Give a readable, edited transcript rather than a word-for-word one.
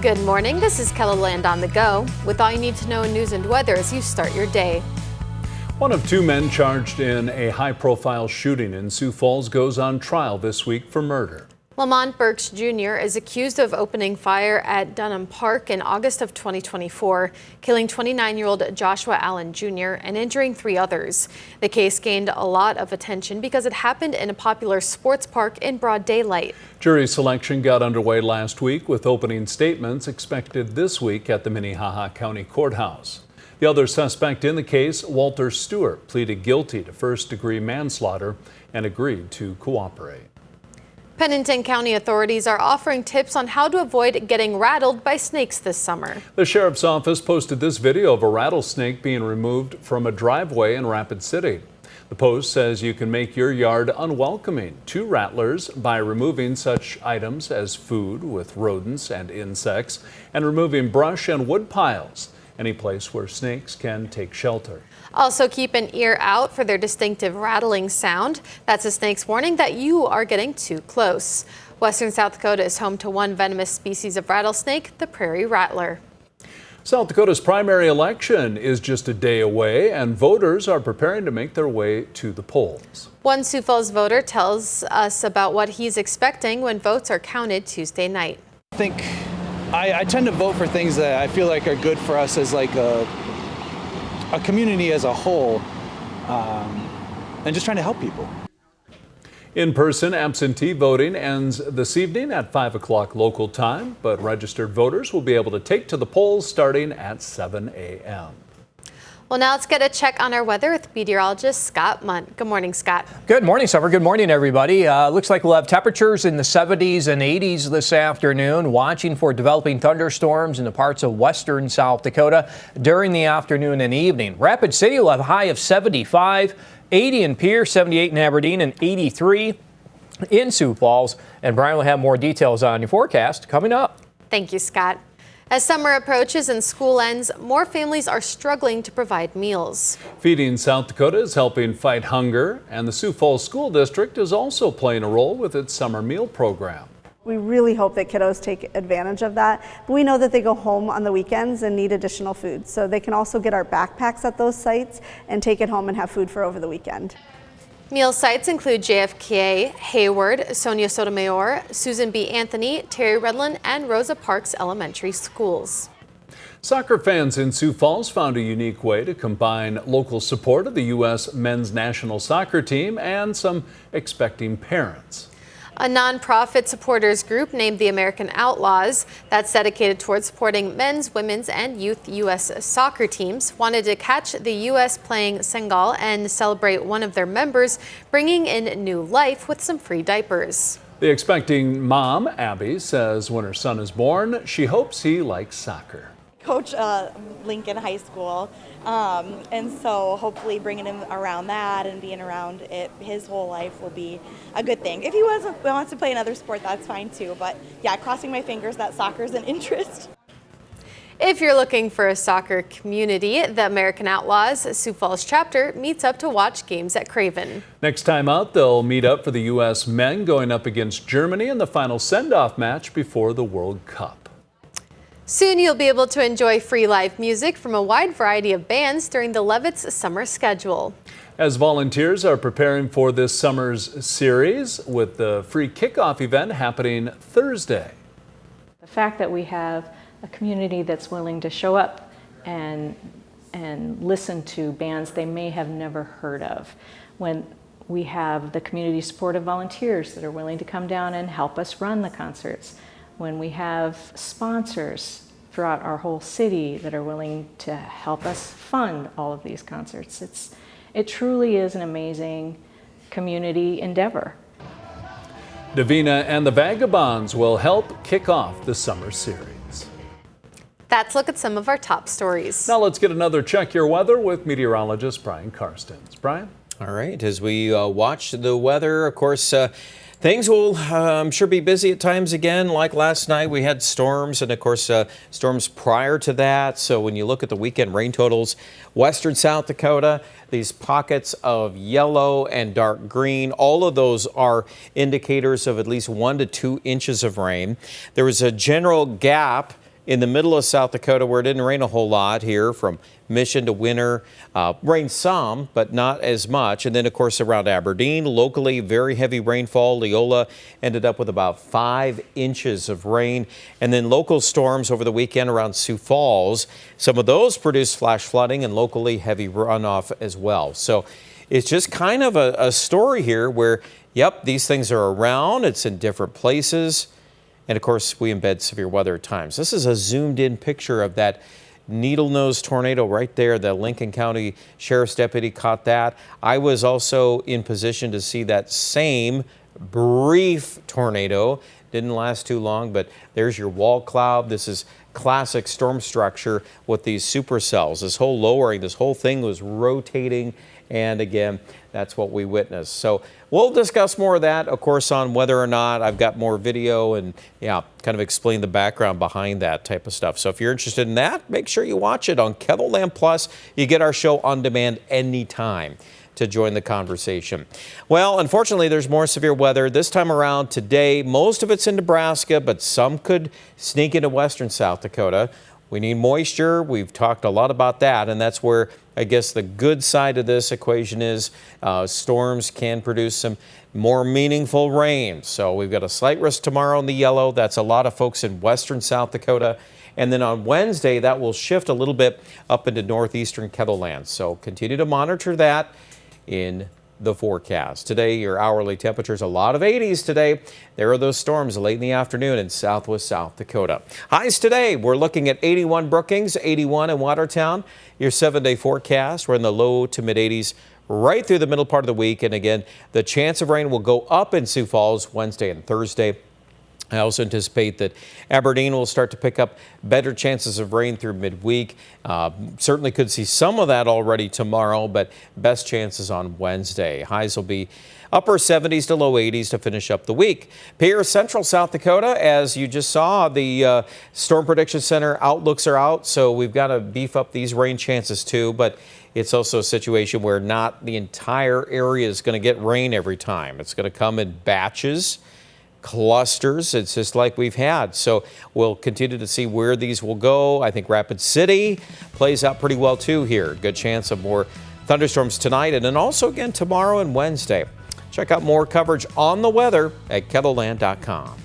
Good morning, this is Kellaland on the Go, with all you need to know in news and weather as you start your day. One of two men charged in a high-profile shooting in Sioux Falls goes on trial this week for murder. Lamont Burks Jr. is accused of opening fire at Dunham Park in August of 2024, killing 29-year-old Joshua Allen Jr. and injuring 3 others. The case gained a lot of attention because it happened in a popular sports park in broad daylight. Jury selection got underway last week with opening statements expected this week at the Minnehaha County Courthouse. The other suspect in the case, Walter Stewart, pleaded guilty to first-degree manslaughter and agreed to cooperate. Pennington County authorities are offering tips on how to avoid getting rattled by snakes this summer. The sheriff's office posted this video of a rattlesnake being removed from a driveway in Rapid City. The post says you can make your yard unwelcoming to rattlers by removing such items as food with rodents and insects and removing brush and wood piles, any place where snakes can take shelter. Also keep an ear out for their distinctive rattling sound. That's a snake's warning that you are getting too close. Western South Dakota is home to one venomous species of rattlesnake, the prairie rattler. South Dakota's primary election is just a day away, and voters are preparing to make their way to the polls. One Sioux Falls voter tells us about what he's expecting when votes are counted Tuesday night. I tend to vote for things that I feel like are good for us as like a community as a whole, and just trying to help people. In-person absentee voting ends this evening at 5 o'clock local time, but registered voters will be able to take to the polls starting at 7 a.m. Well, now let's get a check on our weather with meteorologist Scott Munt. Good morning, Scott. Good morning, Summer. Good morning, everybody. Looks like we'll have temperatures in the 70s and 80s this afternoon. Watching for developing thunderstorms in the parts of western South Dakota during the afternoon and evening. Rapid City will have a high of 75, 80 in Pierre, 78 in Aberdeen, and 83 in Sioux Falls. And Brian will have more details on your forecast coming up. Thank you, Scott. As summer approaches and school ends, more families are struggling to provide meals. Feeding South Dakota is helping fight hunger, and the Sioux Falls School District is also playing a role with its summer meal program. We really hope that kiddos take advantage of that, but we know that they go home on the weekends and need additional food, so they can also get our backpacks at those sites and take it home and have food for over the weekend. Meal sites include JFK, Hayward, Sonia Sotomayor, Susan B. Anthony, Terry Redland, and Rosa Parks Elementary Schools. Soccer fans in Sioux Falls found a unique way to combine local support of the U.S. men's national soccer team and some expecting parents. A nonprofit supporters group named the American Outlaws that's dedicated towards supporting men's, women's, and youth U.S. soccer teams wanted to catch the U.S. playing Senegal and celebrate one of their members bringing in new life with some free diapers. The expecting mom, Abby, says when her son is born, she hopes he likes soccer. Coach Lincoln High School, and so hopefully bringing him around that and being around it his whole life will be a good thing. If he wants to play another sport, that's fine too, but yeah, crossing my fingers that soccer's an interest. If you're looking for a soccer community, the American Outlaws Sioux Falls chapter meets up to watch games at Craven. Next time out, they'll meet up for the U.S. men going up against Germany in the final send-off match before the World Cup. Soon you'll be able to enjoy free live music from a wide variety of bands during the Levitt's summer schedule. As volunteers are preparing for this summer's series with the free kickoff event happening Thursday. The fact that we have a community that's willing to show up and listen to bands they may have never heard of. When we have the community supportive volunteers that are willing to come down and help us run the concerts. When we have sponsors throughout our whole city that are willing to help us fund all of these concerts. It truly is an amazing community endeavor. Davina and the Vagabonds will help kick off the summer series. That's a look at some of our top stories. Now let's get another Check Your Weather with meteorologist Brian Karstens. Brian? All right, as we watch the weather, of course, things will, I'm sure, be busy at times again. Like last night, we had storms and, of course, storms prior to that. So when you look at the weekend rain totals, western South Dakota, these pockets of yellow and dark green, all of those are indicators of at least 1 to 2 inches of rain. There was a general gap in the middle of South Dakota where it didn't rain a whole lot here from Mission to Winter. Rained some, but not as much. And then, of course, around Aberdeen, locally, very heavy rainfall. Leola ended up with about 5 inches of rain. And then local storms over the weekend around Sioux Falls. Some of those produced flash flooding and locally heavy runoff as well. So it's just kind of a story here where, yep, these things are around. It's in different places. And of course, we embed severe weather at times. This is a zoomed in picture of that needle-nose tornado right there. The Lincoln County Sheriff's deputy caught that. I was also in position to see that same brief tornado. Didn't last too long, but there's your wall cloud. This is classic storm structure with these supercells. This whole lowering, this whole thing was rotating. And again, that's what we witnessed. So we'll discuss more of that, of course, on whether or not I've got more video and, yeah, kind of explain the background behind that type of stuff. So if you're interested in that, make sure you watch it on KEVLAND Plus. You get our show on demand anytime to join the conversation. Well, unfortunately, there's more severe weather this time around today. Most of it's in Nebraska, but some could sneak into western South Dakota. We need moisture. We've talked a lot about that, and that's where I guess the good side of this equation is storms can produce some more meaningful rain. So we've got a slight risk tomorrow in the yellow. That's a lot of folks in western South Dakota. And then on Wednesday, that will shift a little bit up into northeastern KEVLAND. So continue to monitor that in the forecast. Today, your hourly temperatures, a lot of 80s today. There are those storms late in the afternoon in southwest South Dakota. Highs today, we're looking at 81 Brookings, 81 in Watertown. Your 7-day forecast, we're in the low to mid 80s right through the middle part of the week. And again, the chance of rain will go up in Sioux Falls Wednesday and Thursday. I also anticipate that Aberdeen will start to pick up better chances of rain through midweek. Certainly could see some of that already tomorrow, but best chances on Wednesday. Highs will be upper 70s to low 80s to finish up the week. Pierre, central South Dakota, as you just saw, the Storm Prediction Center outlooks are out, so we've got to beef up these rain chances too, but it's also a situation where not the entire area is going to get rain every time. It's going to come in batches, clusters. It's just like we've had. So we'll continue to see where these will go. I think Rapid City plays out pretty well too here. Good chance of more thunderstorms tonight and then also again tomorrow and Wednesday. Check out more coverage on the weather at KEVLAND.com.